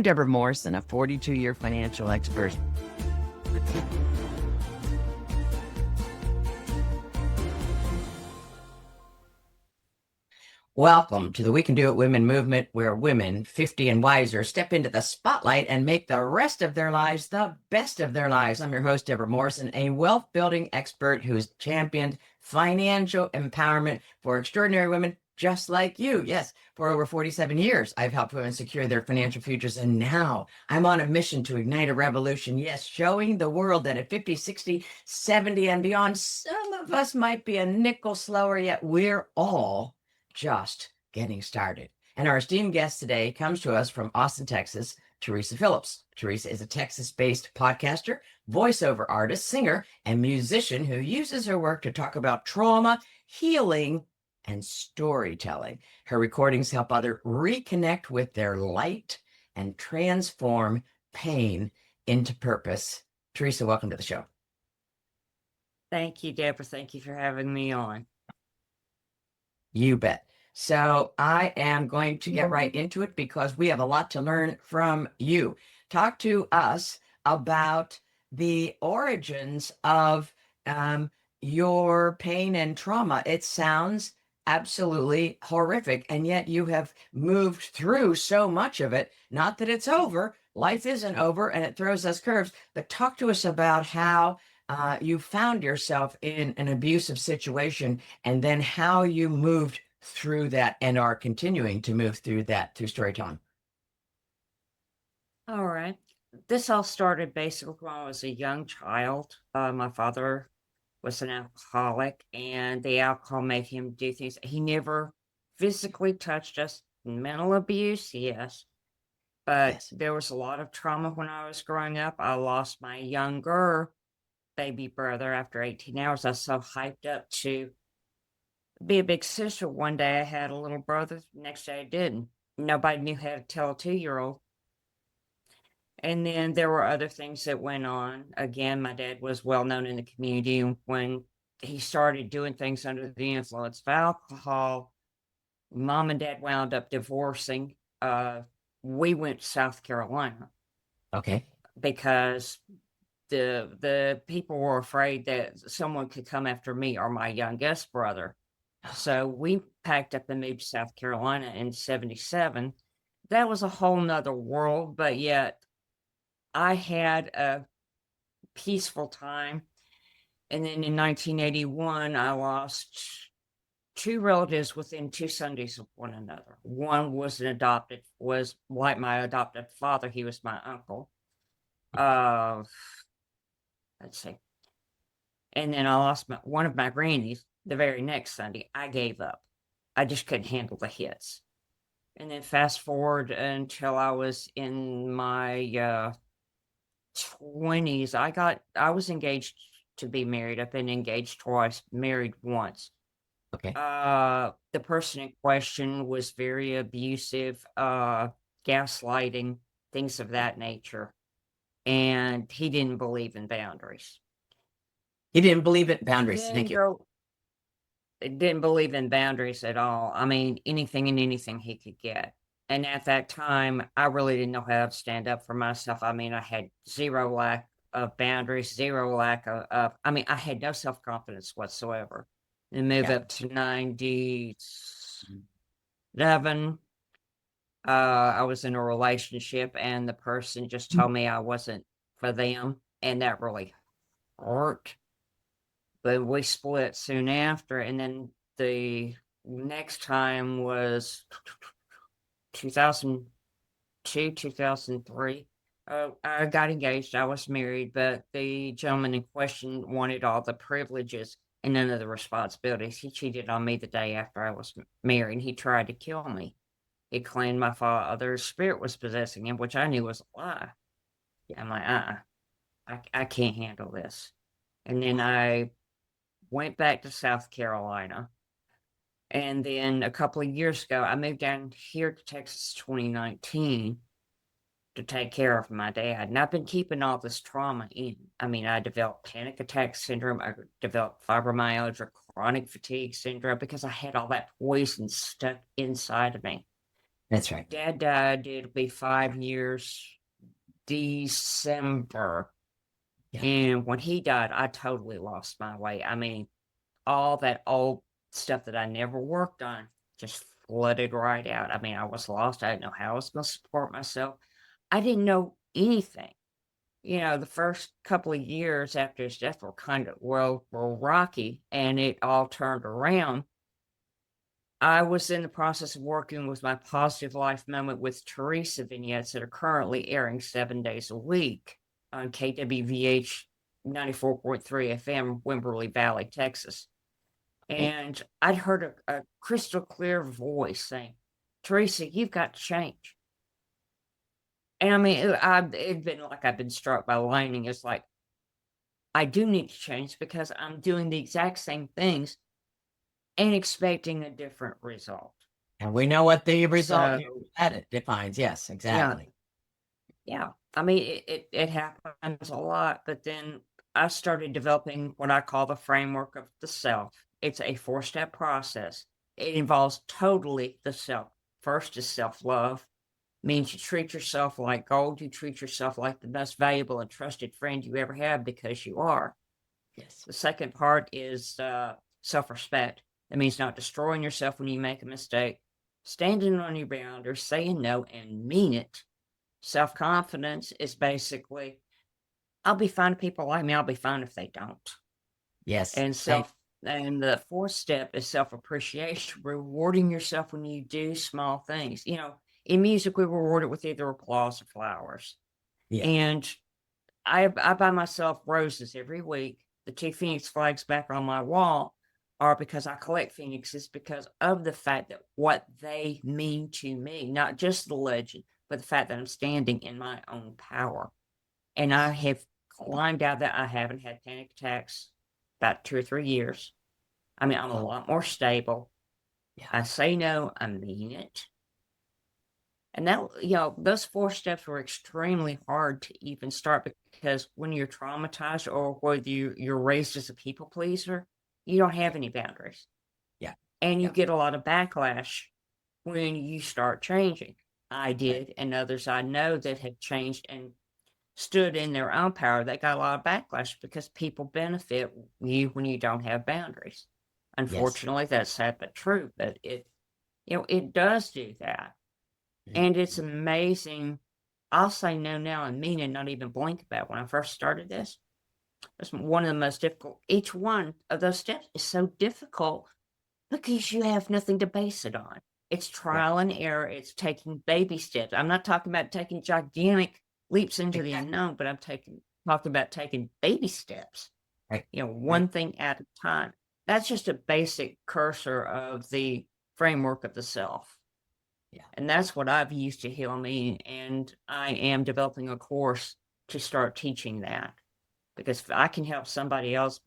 Debra Morrison, a 42-year financial expert. Welcome to the We Can Do It Women movement, where women 50 and wiser step into the spotlight and make the rest of their lives the best of their lives. I'm your host, Debra Morrison, a wealth building expert who's championed financial empowerment for extraordinary women just like you. Yes, for over 47 years, I've helped women secure their financial futures. And now I'm on a mission to ignite a revolution. Yes, showing the world that at 50, 60, 70 and beyond, some of us might be a nickel slower, yet we're all just getting started. And our esteemed guest today comes to us from Austin, Texas, Teresa Phillips. Teresa is a Texas-based podcaster, voiceover artist, singer, and musician who uses her work to talk about trauma, healing, and storytelling. Her recordings help others reconnect with their light and transform pain into purpose. Teresa, welcome to the show. Thank you, Debra. Thank you for having me on. You bet. So I am going to get right into it because we have a lot to learn from you. Talk to us about the origins of your pain and trauma. It sounds absolutely horrific, and yet you have moved through so much of it. Not that it's over. Life isn't over, and it throws us curves. But talk to us about how you found yourself in an abusive situation, and then how you moved through that and are continuing to move through that through storytelling. All right. This all started basically when I was a young child. My father was an alcoholic, and the alcohol made him do things. He never physically touched us. Mental abuse, yes. But Yes. there was a lot of trauma when I was growing up. I lost my younger baby brother after 18 hours. I was so hyped up to be a big sister. One day I had a little brother, next day I didn't. Nobody knew how to tell a 2-year-old. And then there were other things that went on. Again, my dad was well known in the community. When he started doing things under the influence of alcohol, mom and dad wound up divorcing. We went to South Carolina. Okay. Because the people were afraid that someone could come after me or my youngest brother. So we packed up and moved to South Carolina in 77. That was a whole nother world, but yet I had a peaceful time. And then in 1981, I lost 2 relatives within 2 Sundays of one another. One was was like my adopted father. He was my uncle. Let's see. And then I lost one of my grannies the very next Sunday. I gave up. I just couldn't handle the hits. And then fast forward until I was in my 20s. I was engaged to be married. I've been engaged twice, married once. Okay. The person in question was very abusive, gaslighting, things of that nature. And he didn't believe in boundaries. He didn't believe in boundaries. Thank you. Didn't believe in boundaries at all. I mean, anything and anything he could get. And at that time, I really didn't know how to stand up for myself. I mean, I had zero lack of boundaries, zero lack of I mean, I had no self-confidence whatsoever. And move up to 97. I was in a relationship, and the person just told me I wasn't for them. And that really hurt. But we split soon after, and then the next time was 2002, 2003. I got engaged. I was married, but the gentleman in question wanted all the privileges and none of the responsibilities. He cheated on me the day after I was married. He tried to kill me. He claimed my father's spirit was possessing him, which I knew was a lie. I'm like, I can't handle this. And then I went back to South Carolina. And then a couple of years ago, I moved down here to Texas 2019 to take care of my dad. And I've been keeping all this trauma in. I mean, I developed panic attack syndrome. I developed fibromyalgia, chronic fatigue syndrome, because I had all that poison stuck inside of me. That's right. Dad died, it'll be 5 years December. Yeah. And when he died, I totally lost my way. I mean, all that old stuff that I never worked on just flooded right out. I mean, I was lost. I didn't know how I was going to support myself. I didn't know anything. The first couple of years after his death were were rocky, and it all turned around. I was in the process of working with my Positive Life Moment with Teresa vignettes that are currently airing 7 days a week on KWVH 94.3 FM, Wimberley Valley, Texas. Okay. And I'd heard a crystal clear voice saying, Teresa, you've got to change. And I mean, it'd been like I've been struck by lightning. It's like, I do need to change because I'm doing the exact same things and expecting a different result. And we know what the result So, that it defines. Yes, yeah, exactly. yeah. I mean, it happens a lot, but then I started developing what I call the framework of the self. It's a 4-step process. It involves totally the self. First is self-love, means you treat yourself like gold. You treat yourself like the most valuable and trusted friend you ever have because you are. Yes. The second part is self-respect. That means not destroying yourself when you make a mistake, standing on your boundaries, saying no and mean it. Self-confidence is basically, I'll be fine if people like me, I'll be fine if they don't. Yes. And and the fourth step is self-appreciation, rewarding yourself when you do small things. In music, we reward it with either applause or flowers. Yeah. And I buy myself roses every week. The 2 phoenix flags back on my wall are because I collect phoenixes because of the fact that what they mean to me, not just the legend, but the fact that I'm standing in my own power. And I have climbed out that. I haven't had panic attacks about 2 or 3 years. I mean, I'm a lot more stable. Yeah. I say no, I mean it. And that, those 4 steps were extremely hard to even start because when you're traumatized or whether you're raised as a people pleaser, you don't have any boundaries. Yeah. And you Yeah. get a lot of backlash when you start changing. I Right. did, and others I know that have changed and stood in their own power. They got a lot of backlash because people benefit you when you don't have boundaries. Yes. Unfortunately, that's sad but true, but it does do that. Mhm. And it's amazing. I'll say no now and mean it, not even blink about it. When I first started this, it's one of the most difficult. Each one of those steps is so difficult because you have nothing to base it on. It's Right. trial and error. It's taking baby steps. I'm not talking about taking gigantic leaps into the Exactly. unknown, but talking about taking baby steps. Right. Right. One thing at a time. That's just a basic cursor of the framework of the self. Yeah. And that's what I've used to heal me. And I am developing a course to start teaching that because if I can help somebody else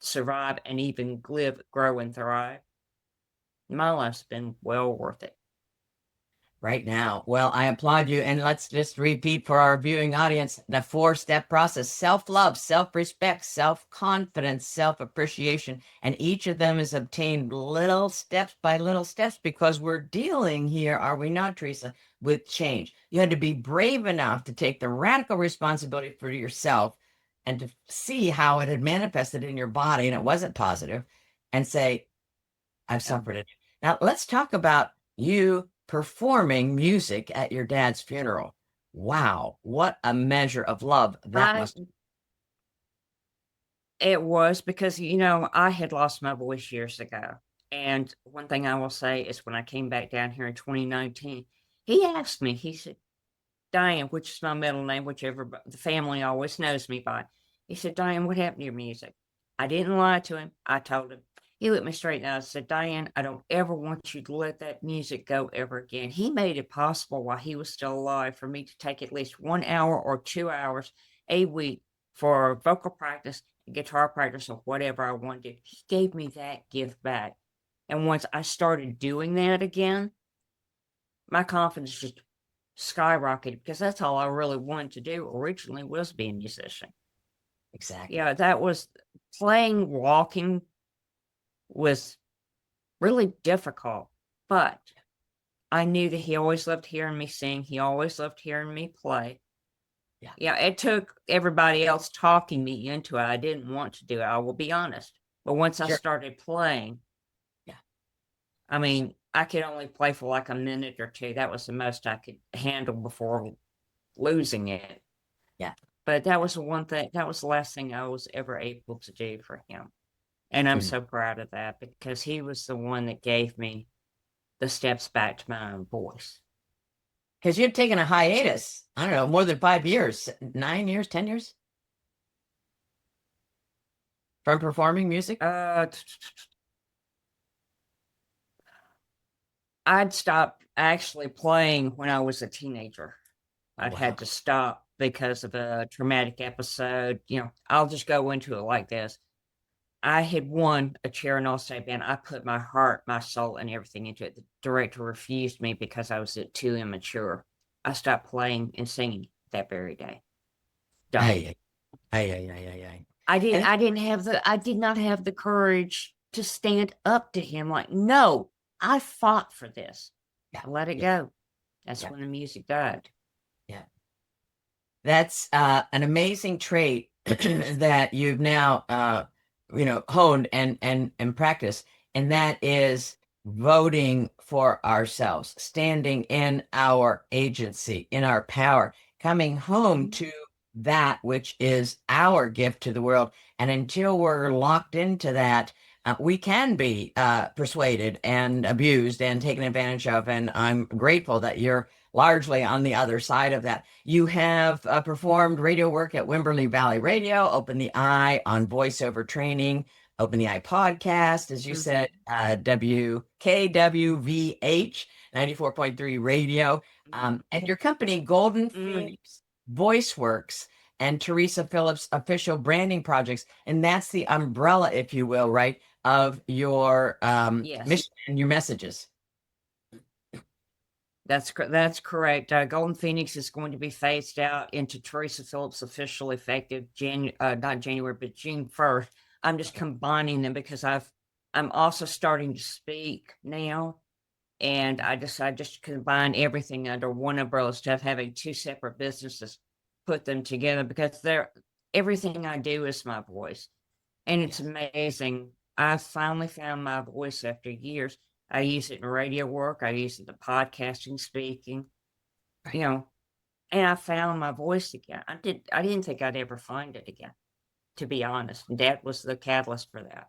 survive and even live, grow, and thrive, my life's been well worth it. Right now. Well, I applaud you. And let's just repeat for our viewing audience the 4-step process: self love, self respect, self confidence, self appreciation. And each of them is obtained little steps by little steps because we're dealing here, are we not, Teresa, with change? You had to be brave enough to take the radical responsibility for yourself and to see how it had manifested in your body and it wasn't positive and say, I've Yeah. suffered it. Now, let's talk about you performing music at your dad's funeral. Wow, what a measure of love that I must. It was because, I had lost my voice years ago. And one thing I will say is when I came back down here in 2019, he asked me, he said, Diane, which is my middle name, whichever the family always knows me by. He said, Diane, what happened to your music? I didn't lie to him. I told him. He looked me straight in the eyes and said, Diane, I don't ever want you to let that music go ever again. He made it possible while he was still alive for me to take at least 1 hour or 2 hours a week for vocal practice, guitar practice, or whatever I wanted. He gave me that gift back. And once I started doing that again, my confidence just skyrocketed because that's all I really wanted to do originally was be a musician. Exactly. Yeah, that was walking was really difficult, but I knew that he always loved hearing me sing. He always loved hearing me play. Yeah. Yeah, it took everybody else talking me into it. I didn't want to do it. I will be honest. But once I Sure. started playing, Yeah. I mean, I could only play for like a minute or two. That was the most I could handle before losing it. Yeah. But that was the one thing, that was the last thing I was ever able to do for him. And I'm so proud of that because he was the one that gave me the steps back to my own voice. Because you've taken a hiatus, I don't know, more than 5 years, 9 years, 10 years from performing music. I'd stopped actually playing when I was a teenager. Oh, I'd wow. had to stop because of a traumatic episode. I'll just go into it like this. I had won a chair in All-State Band. I put my heart, my soul, and everything into it. The director refused me because I was too immature. I stopped playing and singing that very day. Done. Ay, ay, ay, ay, ay, ay. And I did not have the courage to stand up to him like, no, I fought for this. yeah, I let it yeah, go. That's yeah, when the music died. yeah. That's an amazing trait that you've now, honed and practiced, and that is voting for ourselves, standing in our agency, in our power, coming home to that which is our gift to the world. And until we're locked into that, we can be persuaded and abused and taken advantage of. And I'm grateful that you're largely on the other side of that. You have performed radio work at Wimberley Valley Radio, Open the Eye on voiceover training, Open the Eye podcast, as you said, WKWVH 94.3 radio, and your company, Golden Phoenix Voice Works, and Teresa Phillips official branding projects. And that's the umbrella, if you will, right, of your Yes, mission and your messages. that's correct. Golden Phoenix is going to be phased out into Teresa Phillips official effective not January, but June 1st. I'm just combining them because I'm also starting to speak now. And I decided just to combine everything under one umbrella instead of having two separate businesses, put them together because everything I do is my voice. And it's Yes. amazing. I finally found my voice after years. I use it in radio work, I use it in podcasting, speaking, Right. you know, and I found my voice again. I didn't think I'd ever find it again, to be honest. And that was the catalyst for that.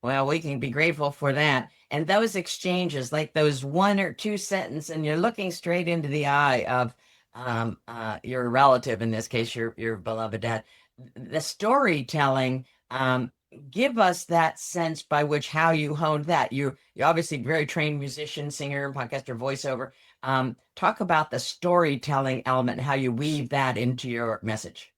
Well, we can be grateful for that. And those exchanges, like those one or two sentence, and you're looking straight into the eye of your relative, in this case, your beloved dad. The storytelling, give us that sense by which how you honed that. You obviously very trained musician, singer, podcaster, voiceover. Talk about the storytelling element and how you weave that into your message.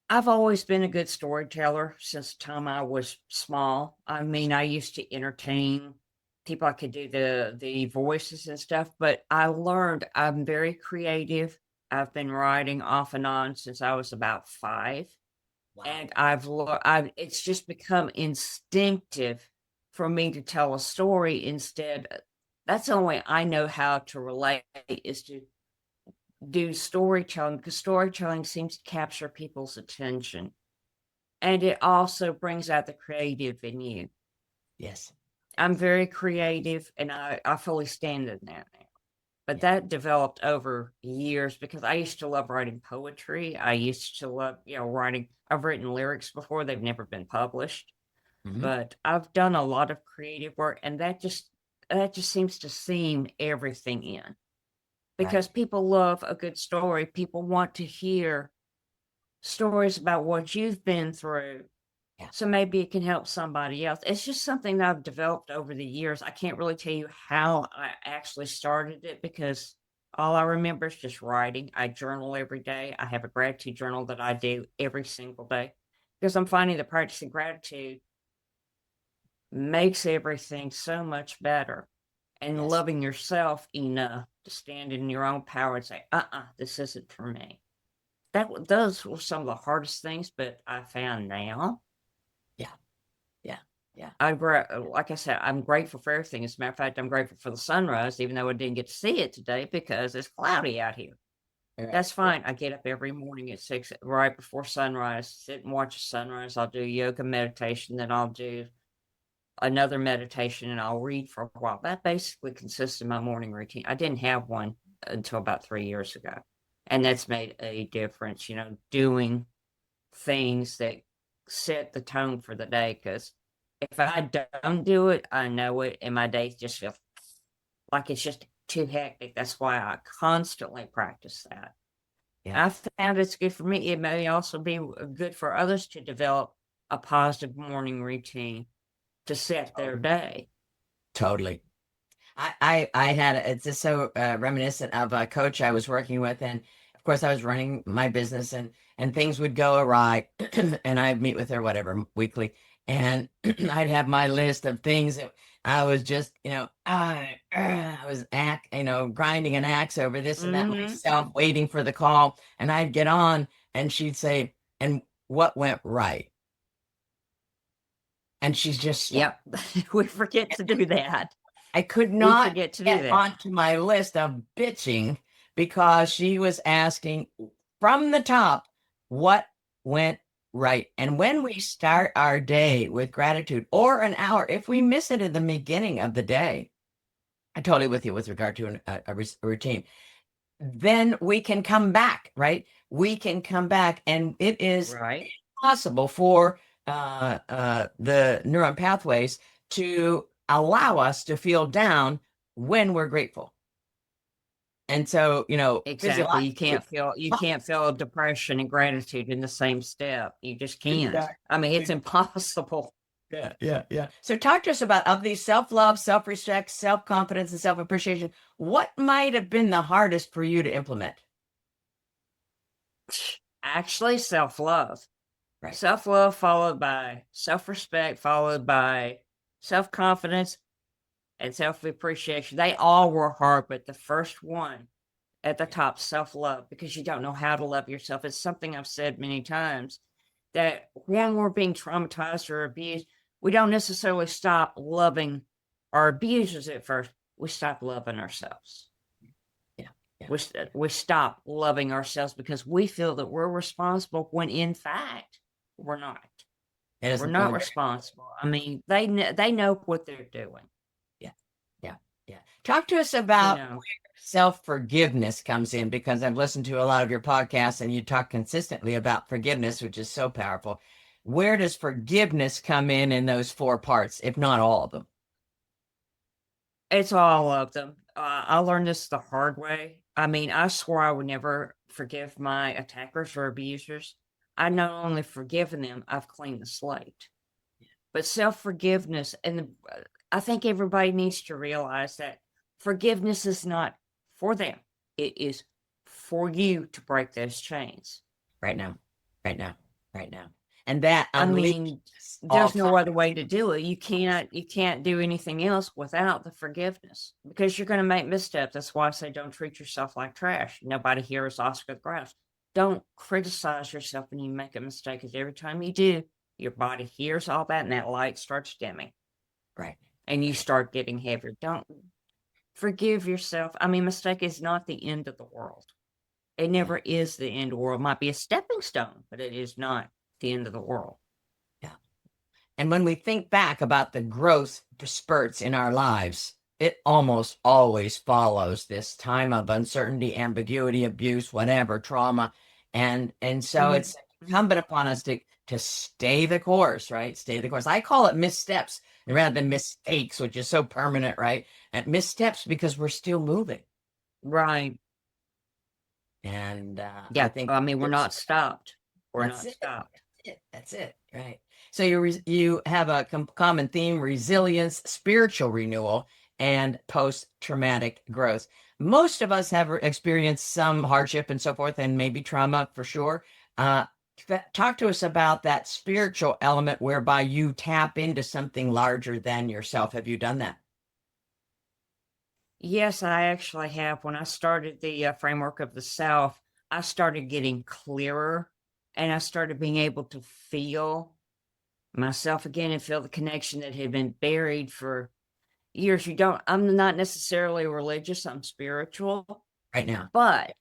I've always been a good storyteller since the time I was small. I mean, I used to entertain people. I could do the voices and stuff, but I learned I'm very creative. I've been writing off and on since I was about 5, Wow. and it's just become instinctive for me to tell a story instead. That's the only way I know how to relate is to do storytelling because storytelling seems to capture people's attention. And it also brings out the creative in you. Yes. I'm very creative and I fully stand in that now. But Yeah. that developed over years because I used to love writing poetry. I used to love, writing. I've written lyrics before, they've never been published. Hmm. But I've done a lot of creative work and that just seems to seam everything in. Right. Because people love a good story. People want to hear stories about what you've been through. Yeah. So maybe it can help somebody else. It's just something that I've developed over the years. I can't really tell you how I actually started it because all I remember is just writing. I journal every day. I have a gratitude journal that I do every single day because I'm finding that practicing gratitude makes everything so much better and Yes. loving yourself enough to stand in your own power and say, this isn't for me. Those were some of the hardest things, but I found now Yeah. Yeah. Yeah. Like I said, I'm grateful for everything. As a matter of fact, I'm grateful for the sunrise, even though I didn't get to see it today because it's cloudy out here. Right. That's fine. I get up every morning at 6, right before sunrise, sit and watch the sunrise. I'll do yoga meditation, then I'll do another meditation and I'll read for a while. That basically consists of my morning routine. I didn't have one until about 3 years ago. And that's made a difference, doing things that set the tone for the day. Because if I don't do it, I know it, and my days just feel like it's just too hectic. That's why I constantly practice that. Yeah. I found it's good for me. It may also be good for others to develop a positive morning routine to set their day. Totally. I had it's just so reminiscent of a coach I was working with, and of course I was running my business, and things would go awry, and I'd meet with her whatever weekly, and I'd have my list of things that I was just I was grinding an axe over this and that Mm-hmm. myself, waiting for the call, and I'd get on, and she'd say, "And what went right?" And she's just stopped. Yep. We forget to do that. I could We not forget to do get that. onto my list of bitching because she was asking from the top what went right. And when we start our day with gratitude or an hour, if we miss it in the beginning of the day, I'm totally with you with regard to a routine, then we can come back, right? We can come back, and it is Right. possible for the neuron pathways to allow us to feel down when we're grateful. And so, Exactly. physiologically, You can't feel depression and gratitude in the same step. You just can't. exactly. I mean, it's impossible. Yeah, yeah, yeah. So, talk to us about of these self-love, self-respect, self-confidence, and self-appreciation. What might have been the hardest for you to implement? Actually, self-love. Right. Self-love followed by self-respect, followed by self-confidence and self-appreciation. They all were hard, but the first one at the top, self-love, because you don't know how to love yourself. It's something I've said many times, that when we're being traumatized or abused, we don't necessarily stop loving our abusers at first. We stop loving ourselves. Yeah, yeah. We stop loving ourselves because we feel that we're responsible when in fact we're not. It We're isn't not only responsible. I mean, they know what they're doing. yeah, yeah, yeah. Talk to us You about know, self-forgiveness comes in, because I've listened to a lot of your podcasts and you talk consistently about forgiveness, which is so powerful. Where does forgiveness come in those four parts, if not all of them? it's all of them. I learned this the hard way. I mean, I swore I would never forgive my attackers or abusers. I not only forgiven them, I've cleaned the slate. But self forgiveness, I think everybody needs to realize that forgiveness is not for them, it is for you to break those chains. Right now, right now, right now. And that I unleashes mean, all there's no kind other way to do it. You can't do anything else without the forgiveness because you're going to make missteps. That's why I say don't treat yourself like trash. Nobody here is Oscar the Grouch. Don't criticize yourself when you make a mistake, because every time you do, your body hears all that and that light starts dimming right. and you start getting heavier. Don't forgive yourself. I mean, mistake is not the end of the world. It Yeah, never is the end of the world. It might be a stepping stone, but it is not the end of the world. yeah. And when we think back about the growth spurts in our lives, it almost always follows this time of uncertainty, ambiguity, abuse, whatever, trauma. And so Mhm. it's Mhm. incumbent upon us to stay the course, right? Stay the course. I call it missteps rather than mistakes, which is so permanent, right? And missteps because we're still moving. Right. And I Yeah. think I mean, we're not stopped. We're that's not it. stopped. That's it. Right. So you have a common theme: resilience, spiritual renewal, and post-traumatic growth. Most of us have experienced some hardship and so forth, and maybe trauma for sure. Uh, Talk to us about that spiritual element whereby you tap into something larger than yourself. Have you done that? Yes, I actually have. When I started the framework of the self, I started getting clearer and I started being able to feel myself again and feel the connection that had been buried for years. I'm not necessarily religious, I'm spiritual, right now. but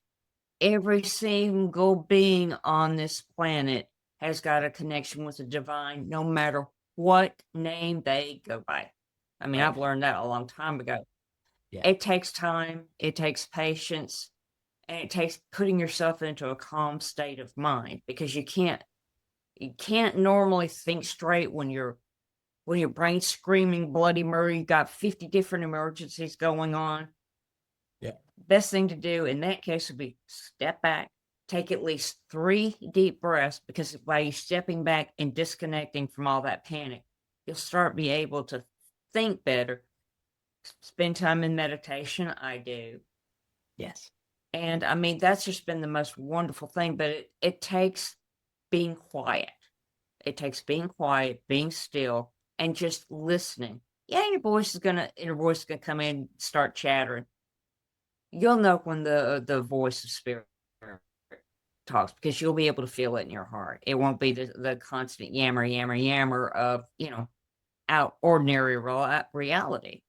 every single being on this planet has got a connection with the divine, no matter what name they go by. I mean, Right. I've learned that a long time ago. Yeah. It takes time, it takes patience, and it takes putting yourself into a calm state of mind, because you can't normally think straight when your brain's screaming bloody murder. You got 50 different emergencies going on. Yeah. Best thing to do in that case would be step back, take at least 3 deep breaths, because by you stepping back and disconnecting from all that panic, you'll start be able to think better. Spend time in meditation. I do. Yes. And I mean, that's just been the most wonderful thing, but it takes being quiet. It takes being quiet, being still, and just listening. Yeah, your voice is gonna come in and start chattering. You'll know when the voice of spirit talks, because you'll be able to feel it in your heart. It won't be the constant yammer of, out ordinary reality.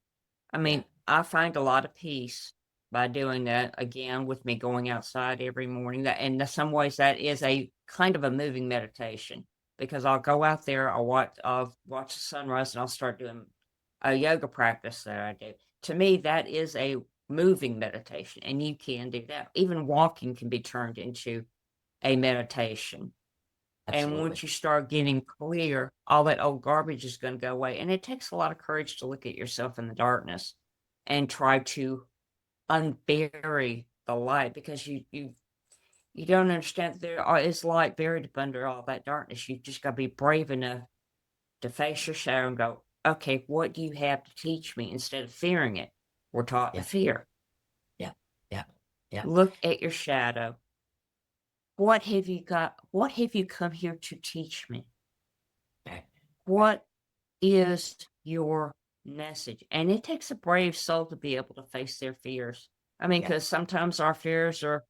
I mean, I find a lot of peace by doing that, again, with me going outside every morning. That, and in some ways, that is a kind of a moving meditation, because I'll go out there, I'll watch the sunrise, and I'll start doing a yoga practice that I do. To me, that is a moving meditation, and you can do that. Even walking can be turned into a meditation. Absolutely. And once you start getting clear, all that old garbage is going to go away. And it takes a lot of courage to look at yourself in the darkness and try to unbury the light, because you don't understand that there is light buried under all that darkness. You just got to be brave enough to face your shadow and go, okay, what do you have to teach me? Instead of fearing it, we're taught to fear. Yeah. Yeah. Yeah. Look at your shadow. What have you got? What have you come here to teach me? Okay. What is your message? And it takes a brave soul to be able to face their fears. I mean, because sometimes our fears are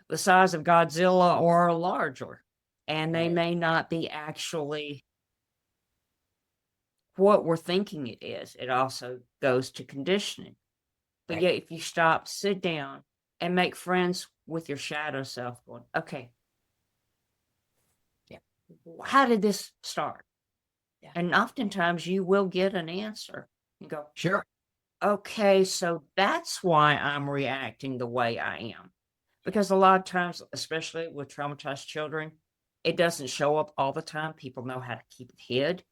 the size of Godzilla or larger, and they may not be actually what we're thinking it is. It also goes to conditioning. But yet, if you stop, sit down, and make friends with your shadow self, going, okay, how did this start? Yeah. And oftentimes you will get an answer. You go, Sure. okay, so that's why I'm reacting the way I am. Because a lot of times, especially with traumatized children, it doesn't show up all the time. People know how to keep it hid.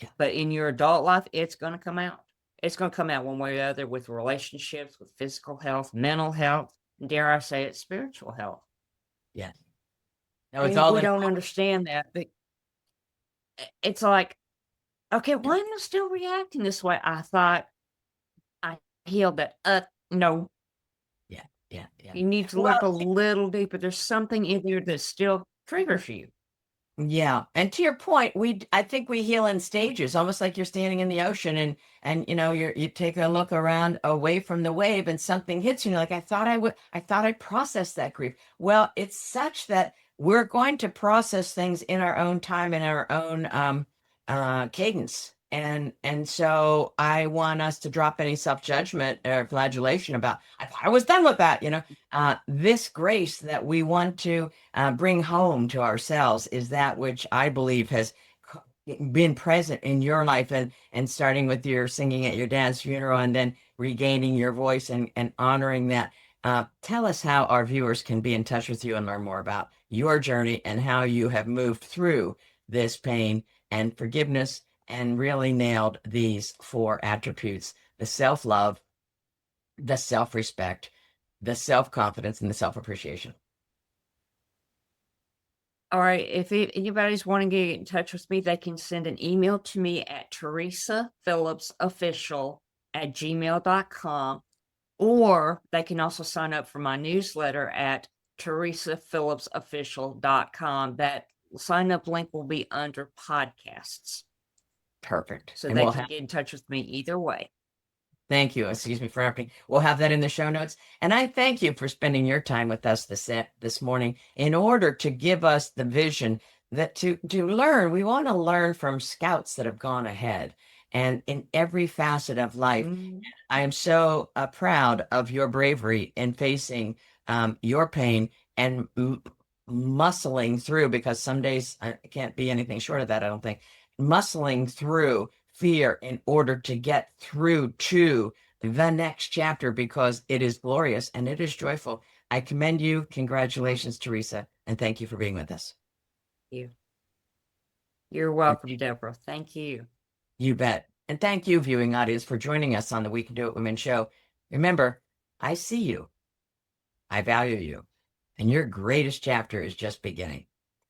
Yeah. But in your adult life, it's going to come out. It's going to come out one way or the other, with relationships, with physical health, mental health, and dare I say it, spiritual health. Yes. No, it's And all we in. don't understand that. But it's like, okay, why am I still reacting this way? I thought I healed that. No. Yeah. Yeah. Yeah. You need to look a little deeper. There's something in there that still triggers you. Yeah. And to your point, I think we heal in stages, almost like you're standing in the ocean and you take a look around away from the wave and something hits you. And you're like, I thought I processed that grief. Well, it's such that we're going to process things in our own time, in our own cadence. And so I want us to drop any self-judgment or flagellation about, I thought I was done with that, this grace that we want to bring home to ourselves is that which I believe has been present in your life, and starting with your singing at your dad's funeral and then regaining your voice and honoring that. Tell us how our viewers can be in touch with you and learn more about your journey and how you have moved through this pain and forgiveness and really nailed these 4 attributes: the self-love, the self-respect, the self-confidence, and the self-appreciation. All right. If anybody's wanting to get in touch with me, they can send an email to me at teresaphillipsofficial@gmail.com, or they can also sign up for my newsletter at teresaphillipsofficial.com. That sign up link will be under podcasts. Perfect. So And they can get in touch with me either way. Thank you. Excuse me for interrupting. We'll have that in the show notes. And I thank you for spending your time with us this morning in order to give us the vision that to learn, we want to learn from scouts that have gone ahead and in every facet of life. Mm, I am so proud of your bravery in facing your pain and muscling through, because some days I can't be anything short of that, I don't think. Muscling through fear in order to get through to the next chapter, because it is glorious and it is joyful. I commend you. Congratulations, Teresa, and thank you for being with us. you. You're And welcome, Deborah. Thank you. you bet. And thank you, viewing audience, for joining us on the We Can Do It Women show. Remember, I see you. I value you, and your greatest chapter is just beginning.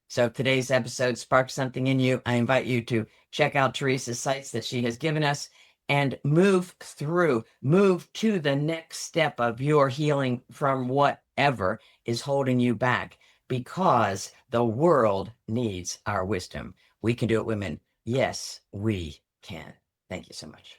So if today's episode sparked something in you, I invite you to check out Teresa's sites that she has given us and move to the next step of your healing from whatever is holding you back, because the world needs our wisdom. We can do it, women. Yes, we can. Thank you so much.